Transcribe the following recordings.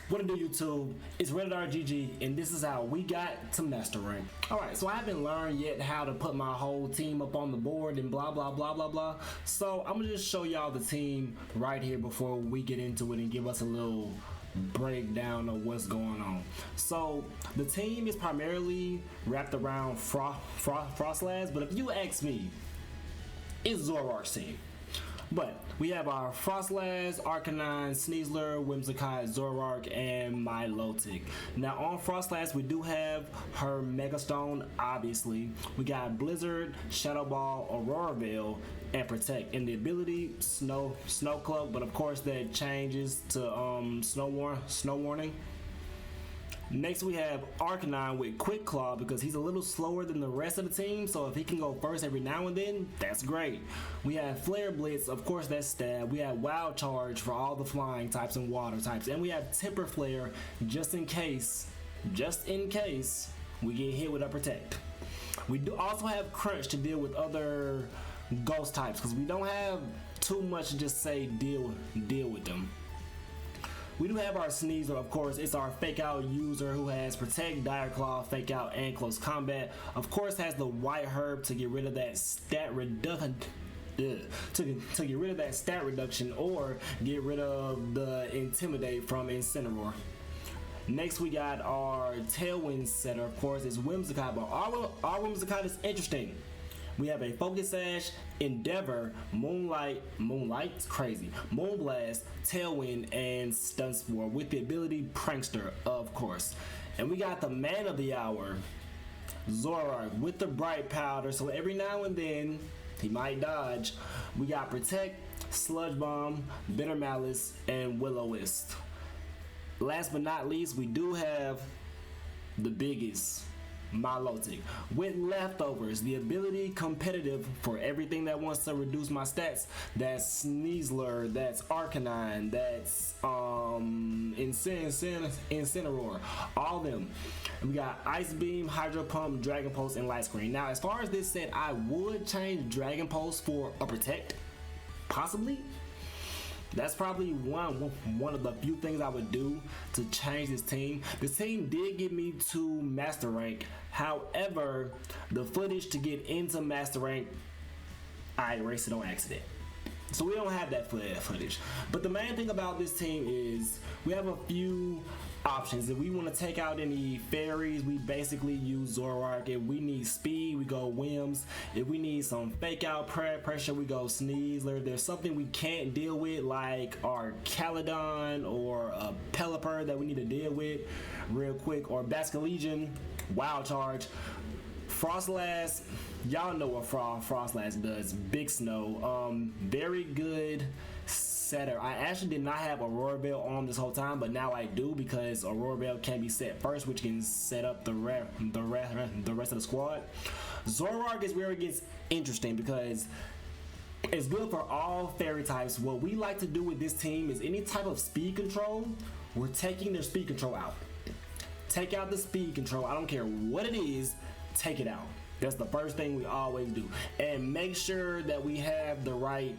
What it do, YouTube? It's Rated RGG, and this is how we got to Master Rank. Alright, so I haven't learned yet how to put my whole team up on the board and blah blah blah blah blah. So I'm gonna just show y'all the team right here before we get into it and give us a little breakdown of what's going on. So the team is primarily wrapped around Froslass, but if you ask me, it's Zoroark's team. But we have our Froslass, Arcanine, Sneasler, Whimsicott, Zoroark, and Milotic. Now on Froslass, we do have her Mega Stone, obviously. We got Blizzard, Shadow Ball, Aurora Veil, and Protect. And the ability, Snow Club, but of course that changes to Snow Warning. Next we have Arcanine with Quick Claw because he's a little slower than the rest of the team, so if he can go first every now and then, that's great. We have Flare Blitz, of course that's stab. We have Wild Charge for all the flying types and water types, and we have Temper Flare just in case we get hit with a Protect. We do also have Crunch to deal with other ghost types because we don't have too much to just say deal with them. We do have our Sneasler, of course. It's our fake out user who has Protect, Dire Claw, Fake Out, and Close Combat. Of course, has the White Herb to get rid of that stat reduction. To get rid of that stat reduction or get rid of the Intimidate from Incineroar. Next, we got our Tailwind setter. Of course, it's Whimsicott, but our Whimsicott is interesting. We have a Focus Sash, Endeavor, Moonlight's crazy, Moonblast, Tailwind, and Stun Spore with the ability Prankster, of course. And we got the man of the hour, Zoroark, with the Bright Powder, so every now and then he might dodge. We got Protect, Sludge Bomb, Bitter Malice, and Will-O-Wisp. Last but not least, we do have the biggest, Milotic, with Leftovers, the ability competitive for everything that wants to reduce my stats. That's Sneasler, that's Arcanine, that's Incineroar, all of them. We got Ice Beam, Hydro Pump, Dragon Pulse, and Light Screen. Now as far as this set, I would change Dragon Pulse for a Protect, possibly. That's probably one of the few things I would do to change this team. This team did get me to Master Rank. However, the footage to get into Master Rank, I erased it on accident. So we don't have that footage. But the main thing about this team is we have a few options. If we want to take out any fairies, we basically use Zoroark. If we need speed, we go Whims. If we need some fake out pressure, we go Sneasler. If there's something we can't deal with, like our Caledon or a Pelipper that we need to deal with real quick, or Basculegion, Wild Charge. Froslass, y'all know what Froslass does. Big Snow, very good setter. I actually did not have Aurora Veil on this whole time, but now I do because Aurora Veil can be set first, which can set up the rest of the squad. Zoroark is where it gets interesting because it's good for all fairy types. What we like to do with this team is any type of speed control, we're taking their speed control out. Take out the speed control. I don't care what it is, take it out. That's the first thing we always do. And make sure that we have the right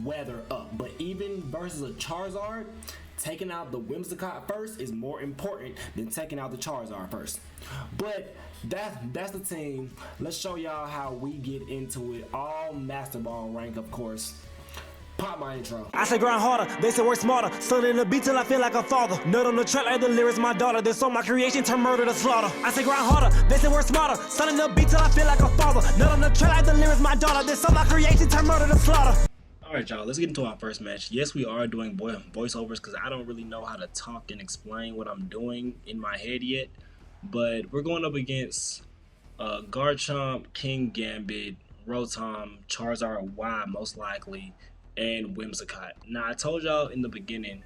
weather up. But even versus a Charizard, taking out the Whimsicott first is more important than taking out the Charizard first. But that's the team. Let's show y'all how we get into it. All Master Ball rank, of course. Pop my intro. I say grind harder, they say work smarter. Stuck in the beat till I feel like a father. Nut on the track like the lyrics my daughter. This on my creation, turn murder to slaughter. I say grind harder, they say work smarter. Stuck in the beat till I feel like a father. Nut on the track like the lyrics my daughter. This on my creation, turn murder to slaughter. Alright y'all, let's get into our first match. Yes, we are doing voiceovers because I don't really know how to talk and explain what I'm doing in my head yet. But we're going up against Garchomp, King Gambit, Rotom, Charizard Y most likely, and Whimsicott. Now I told y'all in the beginning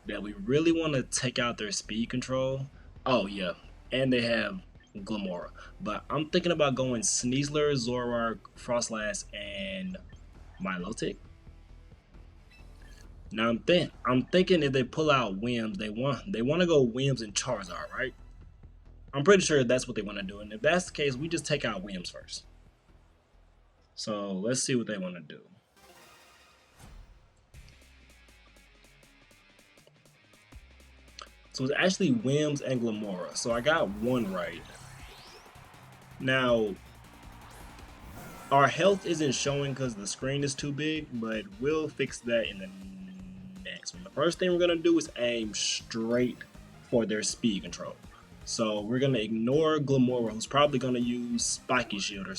that we really want to take out their speed control. Oh yeah, and they have Glamora. But I'm thinking about going Sneasler, Zoroark, Froslass, and Milotic. Now I'm thinking if they pull out Whims, they want to go Whims and Charizard, right? I'm pretty sure that's what they want to do. And if that's the case, we just take out Whims first. So let's see what they want to do. So it's actually Wims and Glamora. So I got one right. Now, our health isn't showing because the screen is too big, but we'll fix that in the next one. The first thing we're going to do is aim straight for their speed control. So we're going to ignore Glamora, who's probably going to use Spiky Shield or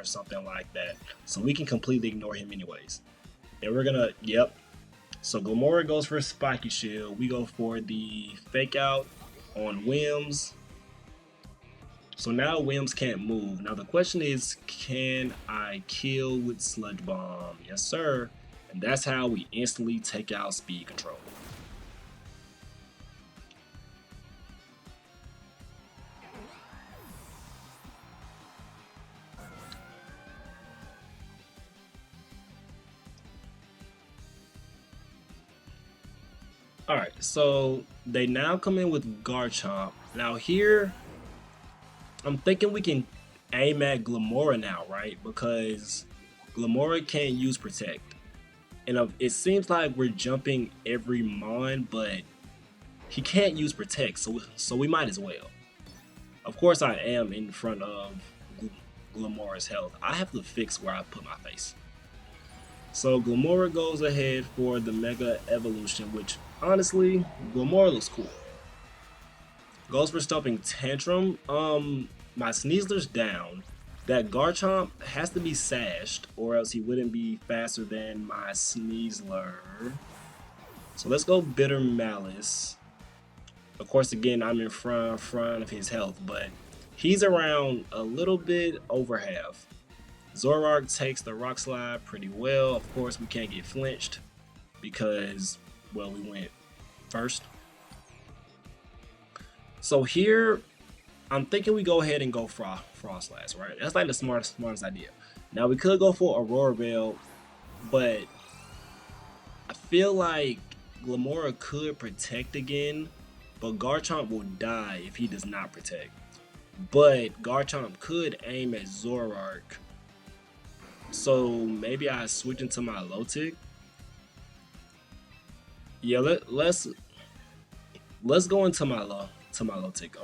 something like that. So we can completely ignore him anyways. And we're going to, yep. So Glamora goes for Spiky Shield. We go for the Fake Out on Wims. So now Wims can't move. Now the question is, can I kill with Sludge Bomb? Yes, sir. And that's how we instantly take out speed control. Alright, so they now come in with Garchomp. Now here, I'm thinking we can aim at Glamora now, right? Because Glamora can't use Protect. And it seems like we're jumping every Mon, but he can't use Protect, so we might as well. Of course I am in front of Glamora's health. I have to fix where I put my face. So Glamora goes ahead for the Mega Evolution, which honestly, Glamora looks cool. Goes for Stomping Tantrum. My Sneasler's down. That Garchomp has to be sashed, or else he wouldn't be faster than my Sneasler. So let's go Bitter Malice. Of course, again, I'm in front of his health, but he's around a little bit over half. Zoroark takes the Rock Slide pretty well. Of course, we can't get flinched because, well, we went first. So here, I'm thinking we go ahead and go Froslass, right? That's like the smartest idea. Now we could go for Aurora Veil, but I feel like Glamora could protect again, but Garchomp will die if he does not protect. But Garchomp could aim at Zoroark, so maybe I switch into my low tick. Yeah, let's go into my low tick.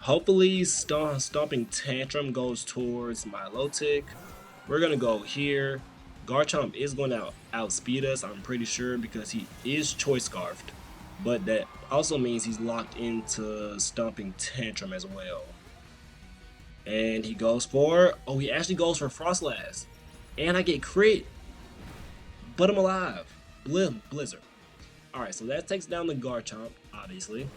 Hopefully Stomping Tantrum goes towards my low tick. We're gonna go here. Garchomp is going to outspeed us, I'm pretty sure, because he is Choice Scarfed. But that also means he's locked into Stomping Tantrum as well. And he goes for, oh, he actually goes for Froslass. And I get crit. But I'm alive. Blizzard. Alright, so that takes down the Garchomp, obviously.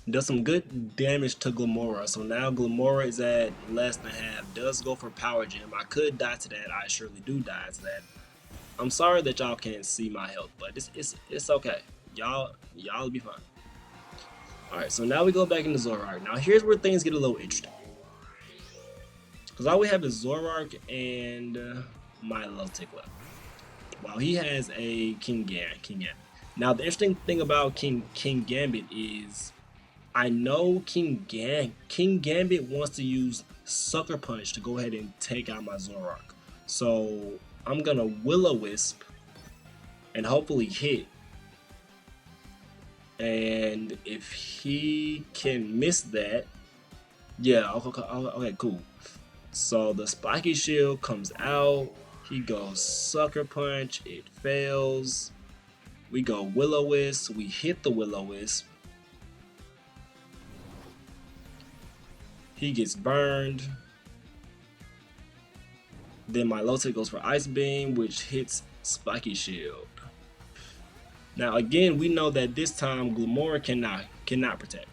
Does some good damage to Glamora. So now Glamora is at less than half. Does go for Power Gem. I could die to that. I surely do die to that. I'm sorry that y'all can't see my health, but it's okay. Y'all be fine. Alright, so now we go back into Zoroark. Now here's where things get a little interesting. Because all we have is Zoroark and my low tick left. While he has a King Gambit. Now the interesting thing about King Gambit is I know King Gambit wants to use Sucker Punch to go ahead and take out my Zoroark. So I'm gonna Will-O-Wisp and hopefully hit. And if he can miss that, yeah, okay, cool. So the Spiky Shield comes out. He goes Sucker Punch. It fails. We go Will-O-Wisp. We hit the Will-O-Wisp. He gets burned. Then my low tick goes for Ice Beam, which hits Spiky Shield. Now again, we know that this time Glamora cannot protect.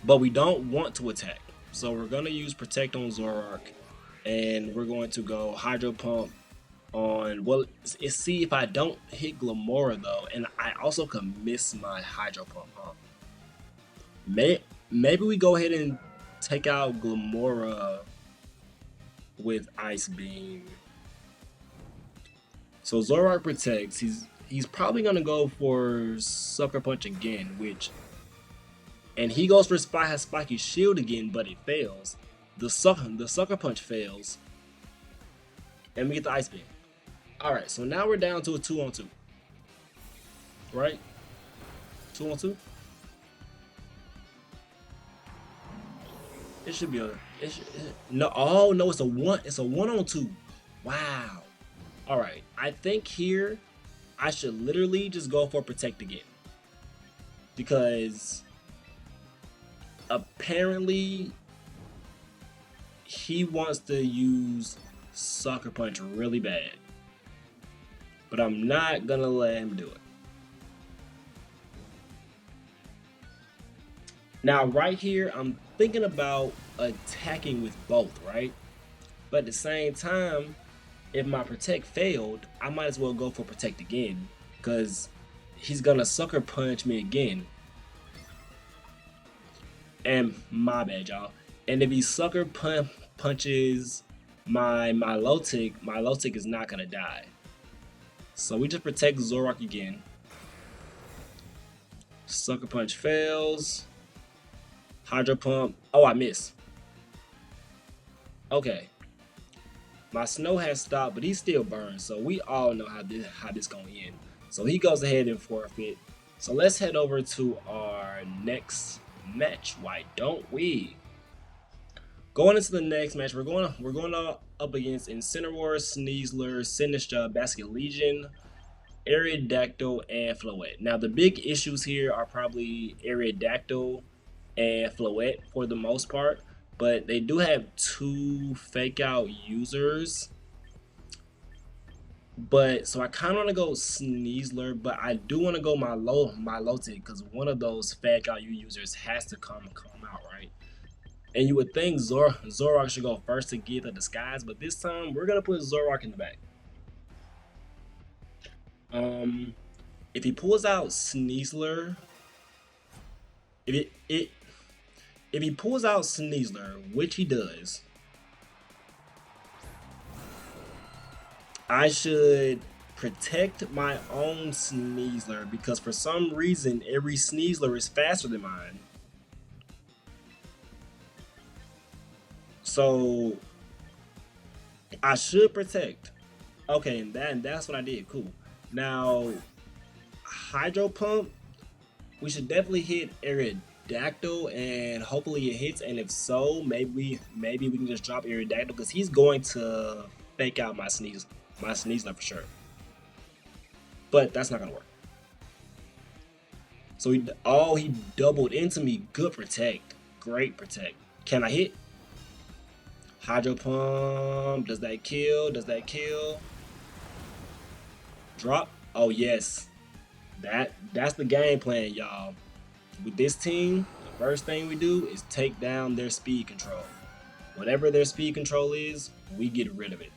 But we don't want to attack. So we're going to use Protect on Zoroark. And we're going to go Hydro Pump on, well, see if I don't hit Glamora though. And I also can miss my Hydro Pump. Maybe we go ahead and take out Glamora with Ice Beam. So Zoroark protects. He's probably gonna go for Sucker Punch again, and he goes for Spiky Shield again, but it fails. The Sucker Punch fails, and we get the Ice Beam. Alright, so now we're down to a 2-on-2. Right? 2-on-2? It should be a no. Oh no, it's a 1-on-2. Wow. Alright. I think here I should literally just go for protect again. Because apparently he wants to use Sucker Punch really bad. But I'm not gonna let him do it. Now right here, I'm thinking about attacking with both, right? But at the same time, if my protect failed, I might as well go for protect again, because he's gonna Sucker Punch me again. And my bad, y'all. And if he Sucker punches my low tick is not gonna die. So we just protect Zoroark again. Sucker Punch fails. Hydro Pump. Oh, I miss. Okay. My snow has stopped, but he still burns. So we all know how this gonna end. So he goes ahead and forfeit. So let's head over to our next match. Why don't we? Going into the next match, we're going up against Incineroar, Sneasler, Sinistcha, Basket Legion, Aerodactyl, and Floette. Now the big issues here are probably Aerodactyl and Floette for the most part, but they do have 2 fake out users. But so I kind of want to go Sneasler, but I do want to go my low tick, because one of those fake out users has to come out, right? And you would think Zoroark should go first to get the disguise, but this time we're gonna put Zoroark in the back. If he pulls out Sneasler, if he pulls out Sneasler, which he does, I should protect my own Sneasler, because for some reason every Sneasler is faster than mine. So I should protect. Okay, and that's what I did. Cool. Now Hydro Pump, we should definitely hit Aerodactyl, and hopefully it hits. And if so, maybe we can just drop Aerodactyl, because he's going to fake out my Sneasler for sure. But that's not gonna work. So he doubled into me. Good protect. Great protect. Can I hit? Hydro Pump. Does that kill? Does that kill? Drop. Oh yes. That's the game plan, y'all. With this team, the first thing we do is take down their speed control. Whatever their speed control is, we get rid of it.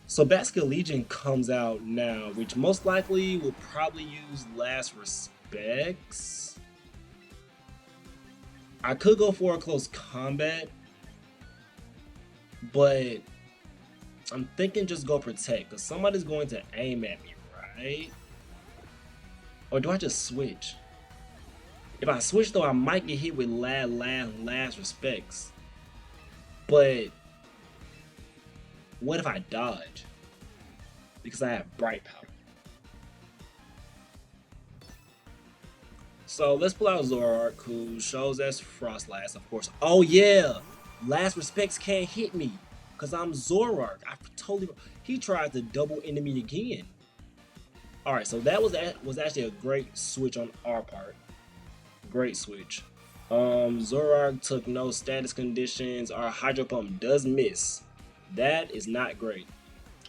So Basket Legion comes out now, which most likely will probably use Last Respects. I could go for a close combat, but I'm thinking just go protect, because somebody's going to aim at me, right? Or do I just switch? If I switch though, I might get hit with Last Respects. But what if I dodge? Because I have Bright Powder. So let's pull out Zoroark, who shows us Froslass, of course. Oh yeah! Last Respects can't hit me, because I'm Zoroark. He tried to double into me again. Alright, so that was actually a great switch on our part. Great switch. Zoroark took no status conditions. Our Hydro Pump does miss. That is not great.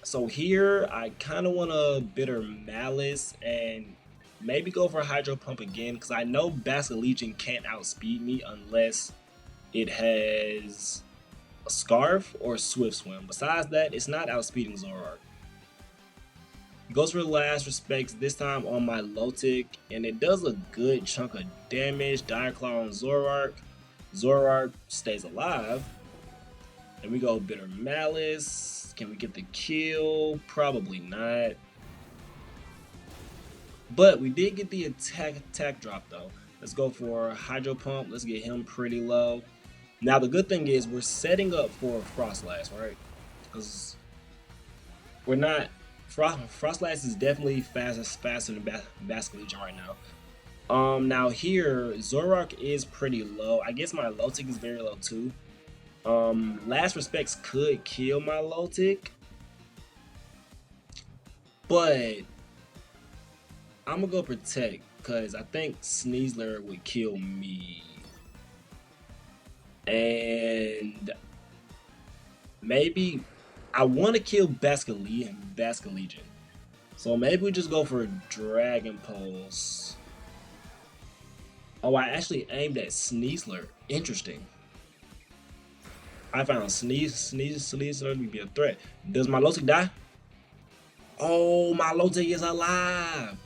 So here I kind of want to Bitter Malice and maybe go for Hydro Pump again, because I know Basket Legion can't outspeed me unless it has a Scarf or Swift Swim. Besides that, it's not outspeeding Zoroark. Goes for Last Respects, this time on my low tick, and it does a good chunk of damage. Dire Claw on Zoroark. Zoroark stays alive. And we go Bitter Malice. Can we get the kill? Probably not. But we did get the attack drop though. Let's go for Hydro Pump. Let's get him pretty low. Now the good thing is we're setting up for Froslass, right? Because we're not Froslass is definitely faster than Basculegion right now. Now here, Zoroark is pretty low. I guess my low tick is very low too. Last Respects could kill my low tick, but I'm gonna go Protect because I think Sneasler would kill me. And maybe I want to kill Basculegion. So maybe we just go for Dragon Pulse. Oh, I actually aimed at Sneasler. Interesting. I found Sneasler to be a threat. Does my Lotic die? Oh, my Lotic is alive.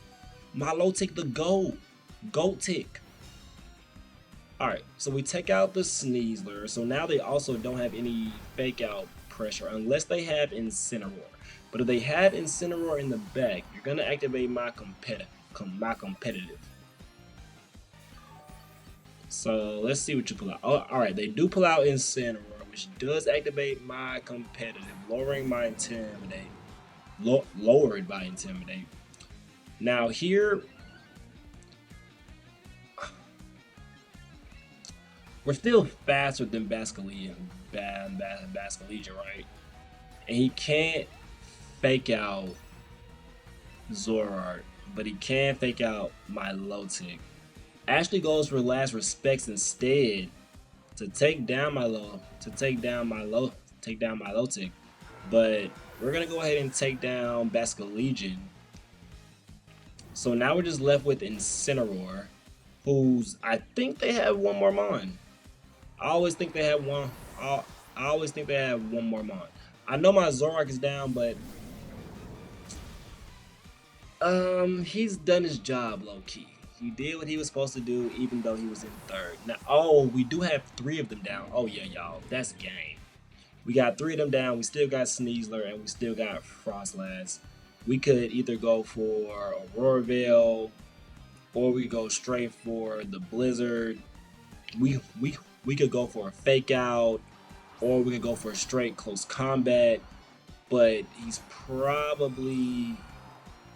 My Lotic the GOAT. GOAT tick. Alright, so we take out the Sneasler. So now they also don't have any fake out pressure unless they have Incineroar. But if they have Incineroar in the back, you're gonna activate my competitive. So let's see what you pull out. Oh, alright, they do pull out Incineroar, which does activate my competitive, lowering my Intimidate. Lowered by Intimidate. Now here, we're still faster than Basculegion, right? And he can't fake out Zoroark, but he can fake out my low tick. Ashley goes for Last Respects instead to take down my low tick. But we're gonna go ahead and take down Basculegion. So now we're just left with Incineroar, who's, I think they have one more Mon. I always think they have one. I always think they have one more Mon. I know my Zoroark is down, but he's done his job low key. He did what he was supposed to do, even though he was in third. Now, oh, we do have 3 of them down. Oh yeah, y'all, that's game. We got 3 of them down. We still got Sneasler and we still got Froslass. We could either go for Aurora Veil, or we could go straight for the Blizzard. We could go for a fake out, or we could go for a straight close combat. But he's probably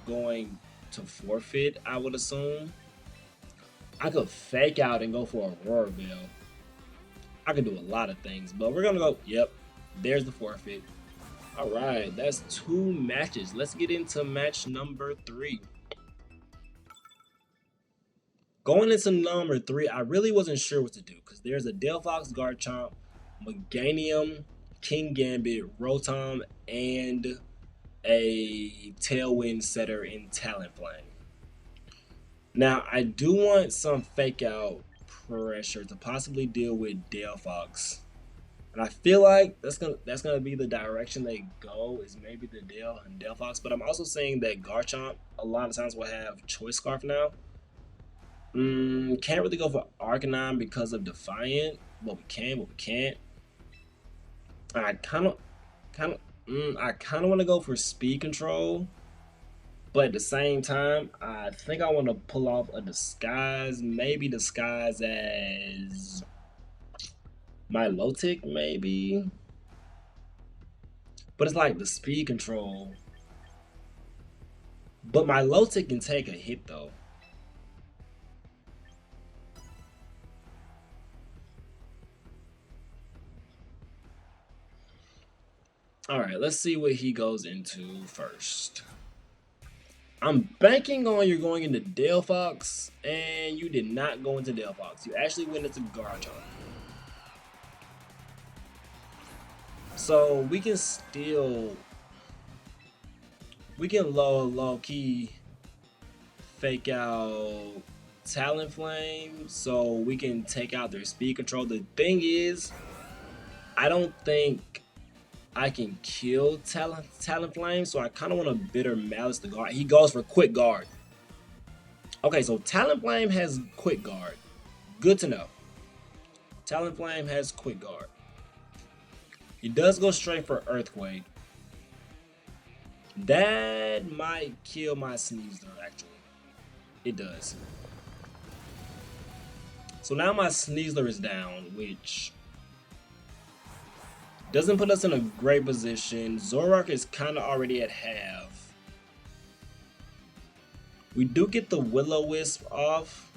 going to forfeit, I would assume. I could fake out and go for Aurora Veil. I could do a lot of things, but we're gonna go. Yep, there's the forfeit. All right, that's 2 matches. Let's get into match number 3. Going into number 3, I really wasn't sure what to do because there's a Delphox, Garchomp, Meganium, King Gambit, Rotom, and a Tailwind Setter in Talonflame. Now, I do want some fake out pressure to possibly deal with Delphox. And I feel like that's gonna be the direction they go, is maybe the Delphox. But I'm also saying that Garchomp a lot of times will have Choice Scarf now. Can't really go for Arcanine because of Defiant. Well, we can, but we can't. I kind of want to go for Speed Control, but at the same time, I think I want to pull off a Disguise. Maybe Disguise as my low tick, maybe. But it's like the Speed Control. But my low tick can take a hit though. Alright, let's see what he goes into first. I'm banking on you're going into Delphox, and you did not go into Delphox. You actually went into Garchomp. So we can still, low key fake out Talonflame, so we can take out their Speed Control. The thing is, I don't think I can kill Talonflame, so I kind of want to Bitter Malice the guard. He goes for Quick Guard. Okay, so Talonflame has Quick Guard. Good to know. Talonflame has Quick Guard. He does go straight for Earthquake. That might kill my Sneasler, actually. It does. So now my Sneasler is down, which doesn't put us in a great position. Zoroark is kind of already at half. We do get the Will-O-Wisp off,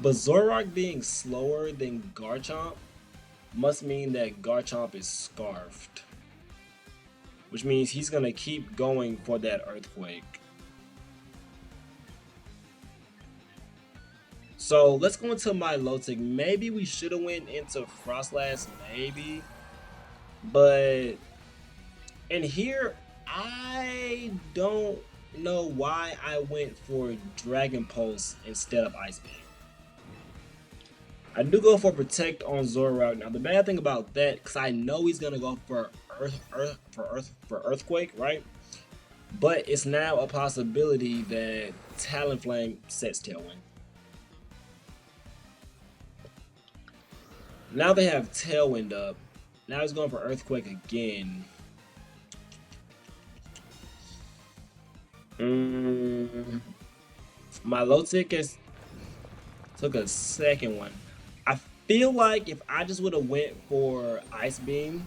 but Zoroark being slower than Garchomp must mean that Garchomp is scarfed, which means he's gonna keep going for that Earthquake. So let's go into my Milotic. Maybe we should have went into Froslass, maybe, but in here I don't know why I went for Dragon Pulse instead of Ice Beam. I do go for Protect on Zoroark. Now the bad thing about that, because I know he's gonna go for Earthquake, right? But it's now a possibility that Talonflame sets Tailwind. Now they have Tailwind up. Now he's going for Earthquake again. Milotic has took a second one. I feel like if I just would have went for Ice Beam,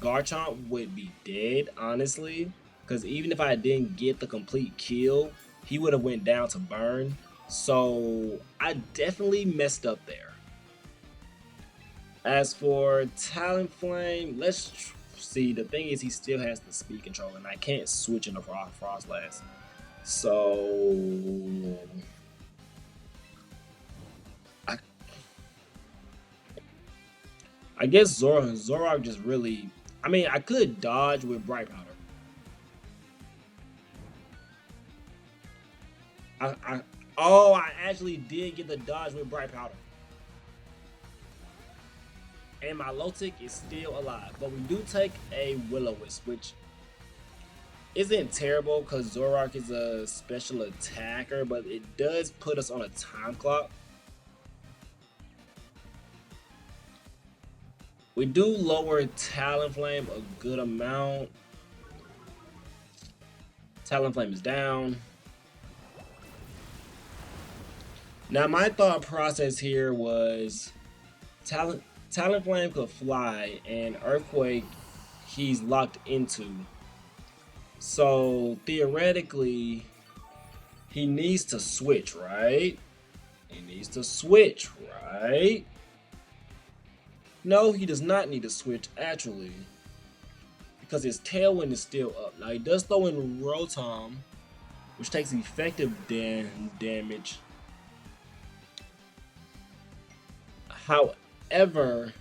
Garchomp would be dead, honestly. Because even if I didn't get the complete kill, he would have went down to burn. So I definitely messed up there. As for Talonflame, let's see. The thing is, he still has the speed control, and I can't switch into Froslass. So I guess Zoroark just really. I mean, I could dodge with Bright Powder. I actually did get the dodge with Bright Powder. And my Milotic is still alive. But we do take a Will-O-Wisp, which isn't terrible because Zoroark is a special attacker, but it does put us on a time clock. We do lower Talonflame a good amount. Talonflame is down. Now my thought process here was Talonflame could fly, and Earthquake he's locked into. So theoretically, he needs to switch, right? He needs to switch, right? No, he does not need to switch, actually, because his Tailwind is still up. Now he does throw in Rotom, which takes effective damage. However,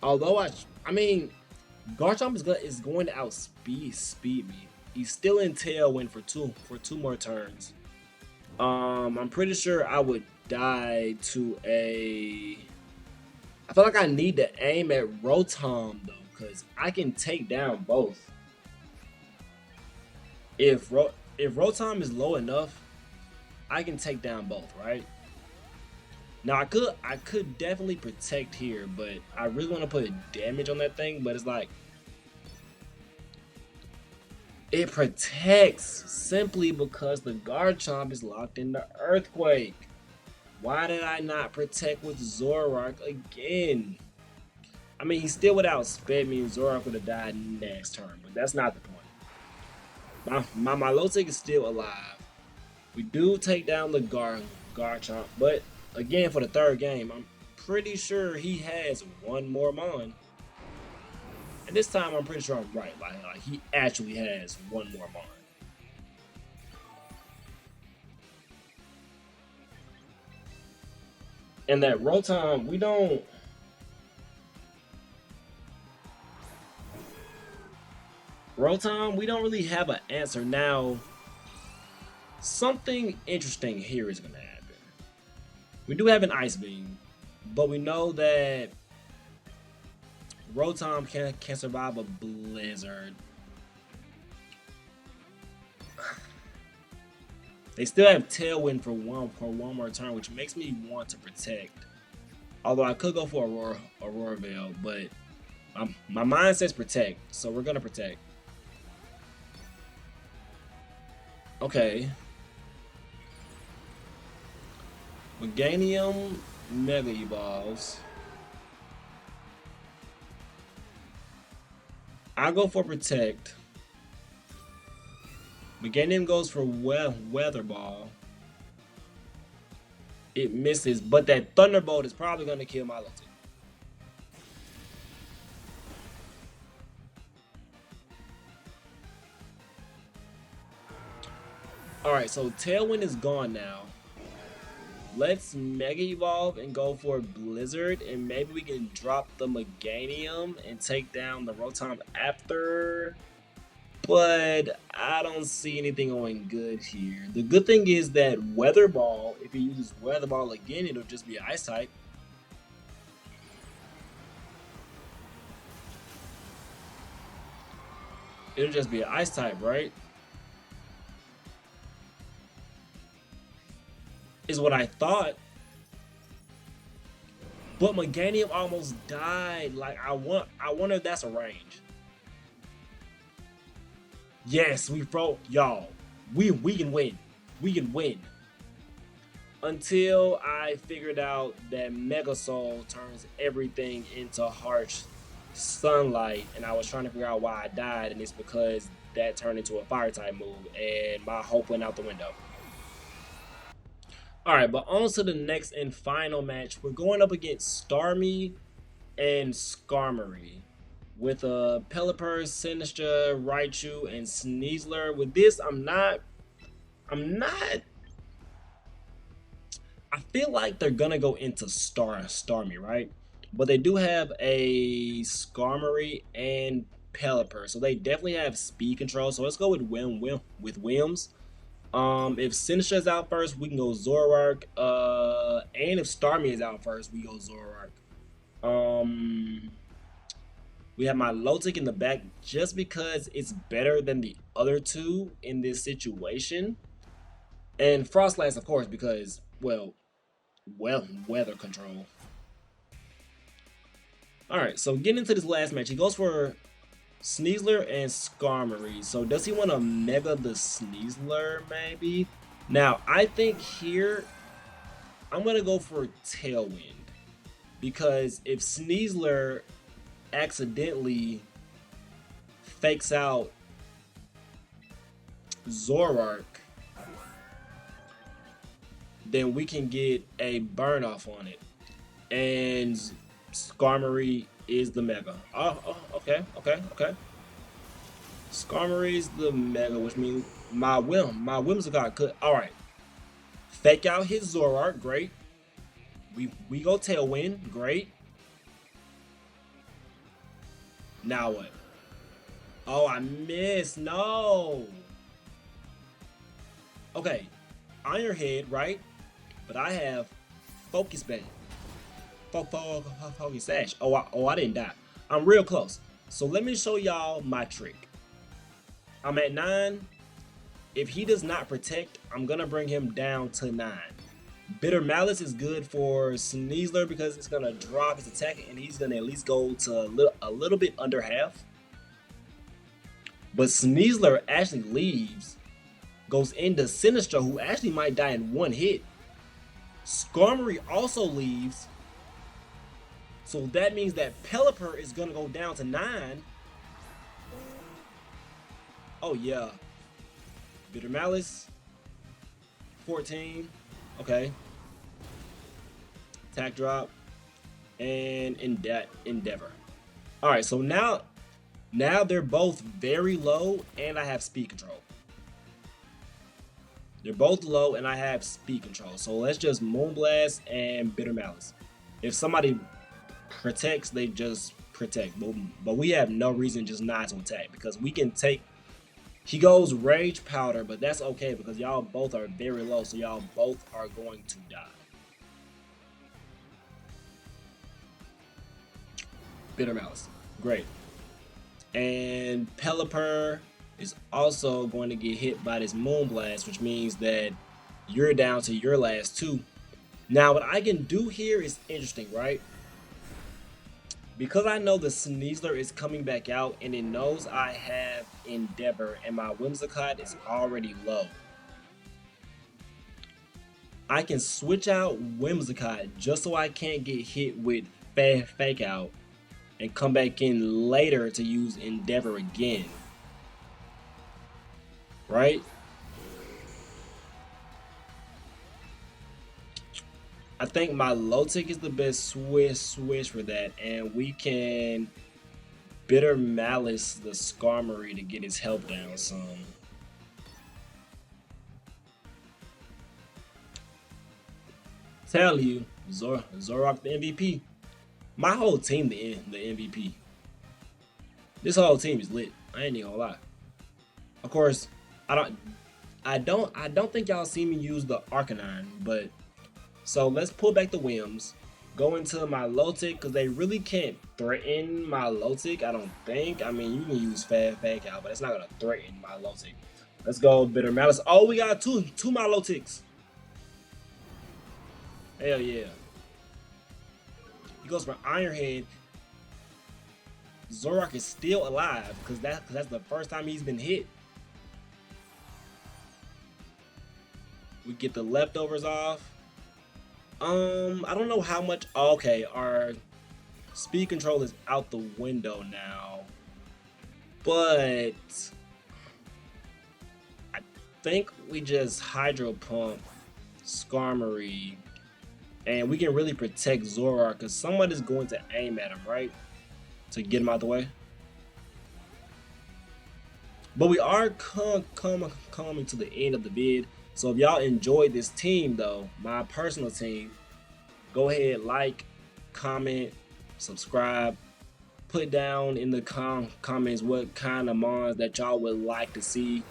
although I mean, Garchomp is going to outspeed me. He's still in Tailwind for two more turns. I'm pretty sure I would die to a. I feel like I need to aim at Rotom though, because I can take down both. If Rotom is low enough, I can take down both, right? Now I could definitely protect here, but I really want to put damage on that thing, but it's like it protects simply because the Garchomp is locked in the Earthquake. Why did I not protect with Zoroark again? I mean, he still would outsped me and Zoroark would have died next turn, but that's not the point. My Milotic is still alive. We do take down the Garchomp, but again, for the third game, I'm pretty sure he has one more Mon. And this time, I'm pretty sure I'm right. Like he actually has one more Mon. And that Rotom, we don't. Rotom, we don't really have an answer. Now, something interesting here is going to happen. We do have an Ice Beam, but we know that Rotom can survive a Blizzard. They still have Tailwind for one more turn, which makes me want to protect. Although I could go for Aurora Veil, but my mind says protect, so we're gonna protect. Okay. Meganium Mega Evolves. I go for protect. Meganium goes for Weather Ball. It misses, but that Thunderbolt is probably going to kill my Lotic. Alright, so Tailwind is gone now. Let's Mega Evolve and go for Blizzard, and maybe we can drop the Meganium and take down the Rotom after. But I don't see anything going good here. The good thing is that Weather Ball, if he uses Weather Ball again, it'll just be Ice type. It'll just be an Ice type, right? Is what I thought. But Meganium almost died. Like I wonder if that's a range. Yes, we broke, y'all. We can win. We can win. Until I figured out that Mega Soul turns everything into harsh sunlight, and I was trying to figure out why I died, and it's because that turned into a fire type move, and my hope went out the window. Alright, but on to the next and final match. We're going up against Starmie and Skarmory with a Pelipper, Sinistcha, Raichu, and Sneasler. With this, I feel like they're gonna go into Starmie, right? But they do have a Skarmory and Pelipper, so they definitely have speed control. So let's go with Wims. If Sinistcha is out first, we can go Zoroark. And if Starmie is out first, we go Zoroark. We have my Lotic in the back just because it's better than the other two in this situation. And Froslass, of course, because, well, weather control. Alright, so getting into this last match, he goes for Sneasler and Skarmory. So does he want to Mega the Sneasler, maybe? Now, I think here, I'm going to go for Tailwind. Because if Sneasler accidentally fakes out Zoroark, then we can get a burn off on it. And Skarmory is the Mega. Oh, okay. Skarmory is the Mega, which means my Whimsicott could. Alright. Fake out his Zoroark, great. We go Tailwind, great. Now what? Oh, I missed. No. Okay. Iron Head, right? But I have Focus Band. Focus Sash. Oh, I didn't die. I'm real close. So let me show y'all my trick. I'm at 9. If he does not protect, I'm going to bring him down to 9. Bitter Malice is good for Sneasler because it's going to drop his attack and he's going to at least go to a little bit under half. But Sneasler actually leaves, goes into Sinistcha, who actually might die in one hit. Skarmory also leaves. So that means that Pelipper is going to go down to 9. Oh, yeah. Bitter Malice. 14. Okay. Attack drop. And Endeavor. Alright, so now they're both very low and I have speed control. They're both low and I have speed control. So let's just Moonblast and Bitter Malice. If somebody protects, they just protect. But we have no reason just not to attack because we can take. He goes Rage Powder, but that's okay because y'all both are very low, so y'all both are going to die. Bitter Malice. Great. And Pelipper is also going to get hit by this Moonblast, which means that you're down to your last 2. Now, what I can do here is interesting, right? Because I know the Sneasler is coming back out and it knows I have Endeavor and my Whimsicott is already low, I can switch out Whimsicott just so I can't get hit with Fake Out and come back in later to use Endeavor again. right? I think my low tick is the best switch for that, and we can bitter malice the Skarmory to get his health down some. Tell you, Zoroark the MVP. My whole team the MVP. This whole team is lit. I ain't even gonna lie. Of course, I don't think y'all see me use the Arcanine, but so let's pull back the whims. Go into my low tick because they really can't threaten my low tick. I don't think. I mean, you can use fast out, but it's not gonna threaten my low tick. Let's go bitter malice. Oh, we got two my low ticks. Hell yeah. He goes for Iron Head. Zoroark is still alive because that's the first time he's been hit. We get the leftovers off. I don't know how much. Okay, our speed control is out the window now, but I think we just Hydro Pump Skarmory, and we can really protect Zoroark because someone is going to aim at him, right? To get him out the way. But we are coming to the end of the vid. So if y'all enjoyed this team though, my personal team, go ahead, like, comment, subscribe, put down in the comments what kind of mons that y'all would like to see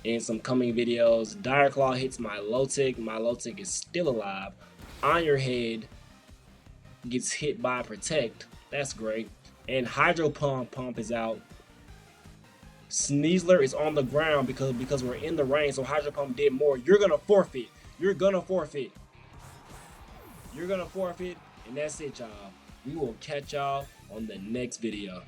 in some coming videos. Dire Claw hits my low tick is still alive. Iron Head gets hit by Protect, that's great. And Hydro Pump is out. Sneasler is on the ground because we're in the rain, so Hydro Pump did more. You're gonna forfeit. You're gonna forfeit, and that's it, y'all. We will catch y'all on the next video.